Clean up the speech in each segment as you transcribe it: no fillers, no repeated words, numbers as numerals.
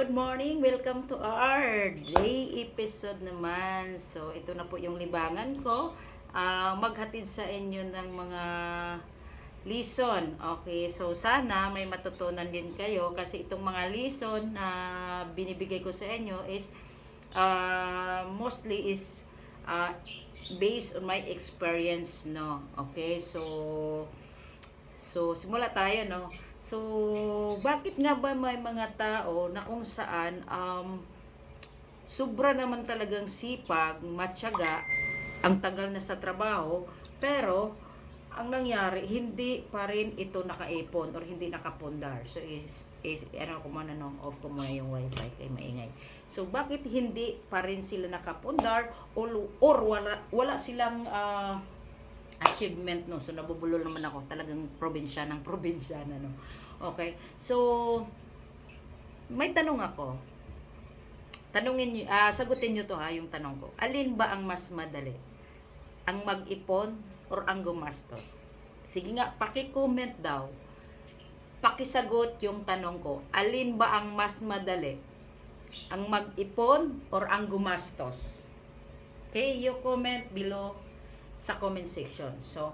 Good morning! Welcome to our day episode naman. So, ito na po yung libangan ko. Maghatid sa inyo ng mga lesson. Okay, so sana may matutunan din kayo kasi itong mga lesson na binibigay ko sa inyo is mostly is based on my experience, no? Okay, so simula tayo, no? So, bakit nga ba may mga tao na kung saan sobra naman talagang sipag, matyaga, ang tagal na sa trabaho, pero ang nangyari, hindi pa rin ito nakaipon or hindi nakapundar. So, ano ko muna, no? Off ko muna yung wifi kay maingay. So, bakit hindi pa rin sila nakapundar or wala silang achievement, no? So nabubulol naman ako, talagang probinsyana no. Okay, so may tanong ako, tanungin niyo, sagutin niyo to ha, yung tanong ko. Alin ba ang mas madali, ang mag-ipon or ang gumastos? Sige nga, paki-comment daw, pakisagot yung tanong ko. Alin ba ang mas madali, ang mag-ipon or ang gumastos? Okay, you comment below sa comment section. So,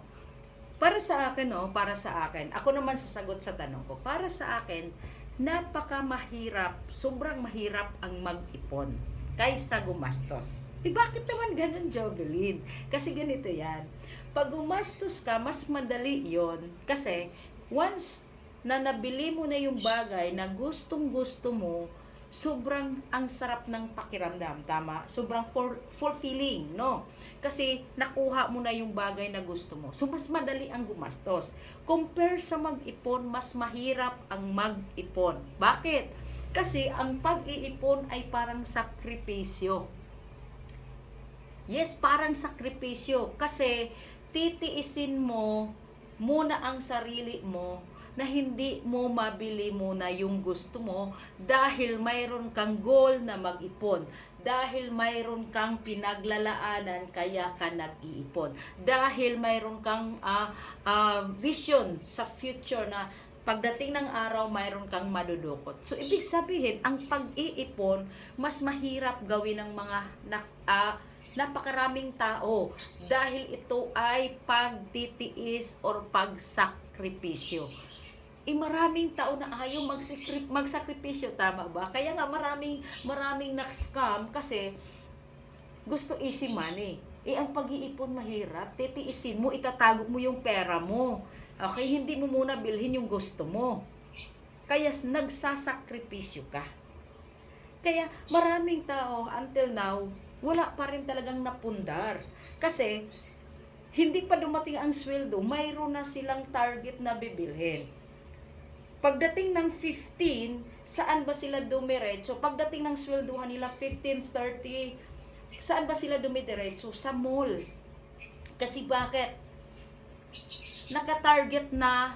para sa akin, para sa akin, ako naman sasagot sa tanong ko, para sa akin, napakamahirap, sobrang mahirap ang mag-ipon kaysa gumastos. Bakit naman ganun, Jovelyn? Kasi ganito yan. Pag gumastos ka, mas madali yon. Kasi, once na nabili mo na yung bagay na gustong-gusto mo, sobrang ang sarap ng pakiramdam, tama? Sobrang fulfilling, no? Kasi nakuha mo na yung bagay na gusto mo. So, mas madali ang gumastos. Compare sa mag-ipon, mas mahirap ang mag-ipon. Bakit? Kasi ang pag-iipon ay parang sakripisyo. Yes, parang sakripisyo. Kasi titiisin mo muna ang sarili mo na hindi mo mabili muna yung gusto mo dahil mayroon kang goal na mag-ipon, dahil mayroon kang pinaglalaanan kaya ka nag-iipon, dahil mayroon kang vision sa future na pagdating ng araw mayroon kang madudukot. So ibig sabihin, ang pag-iipon mas mahirap gawin ng mga napakaraming tao dahil ito ay pagtitiis or pagsakripisyo. Maraming tao na ayaw magsakripisyo, tama ba? Kaya nga maraming na-scam kasi gusto easy money. Ang pag-iipon mahirap, titiisin mo, itatago mo yung pera mo. Okay, hindi mo muna bilhin yung gusto mo. Kaya nagsasakripisyo ka. Kaya maraming tao until now, wala pa rin talagang napundar. Kasi hindi pa dumating ang sweldo, mayroon na silang target na bibilhin. Pagdating ng 15, saan ba sila dumiretso? Pagdating ng swelduhan nila 15-30, saan ba sila dumiretso? Sa mall. Kasi bakit? Naka-target na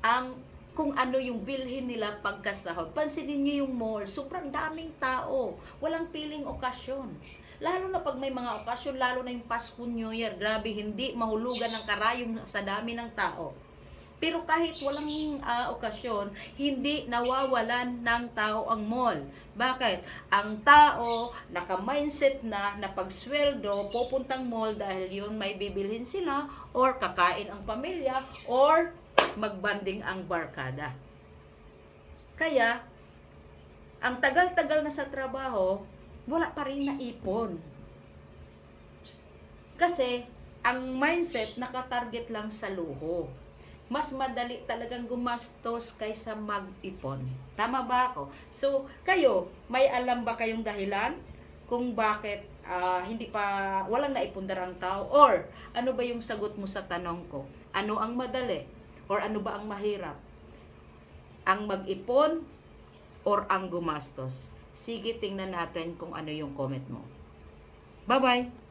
ang kung ano yung bilhin nila pagkasahod. Pansinin niyo yung mall, sobrang daming tao. Walang piling okasyon. Lalo na pag may mga okasyon, lalo na yung Pasko, New Year, grabe, hindi mahulugan ng karayom sa dami ng tao. Pero kahit walang okasyon, hindi nawawalan ng tao ang mall. Bakit? Ang tao naka-mindset na pagsweldo, pupuntang mall dahil yun may bibilhin sila or kakain ang pamilya or magbanding ang barkada. Kaya, ang tagal-tagal na sa trabaho, wala pa rin naipon. Kasi, ang mindset nakatarget lang sa luho. Mas madali talagang gumastos kaysa mag-ipon. Tama ba ako? So, kayo, may alam ba kayong dahilan kung bakit walang naipundar ang tao? Or, ano ba yung sagot mo sa tanong ko? Ano ang madali? Or ano ba ang mahirap? Ang mag-ipon or ang gumastos? Sige, tingnan natin kung ano yung comment mo. Bye-bye!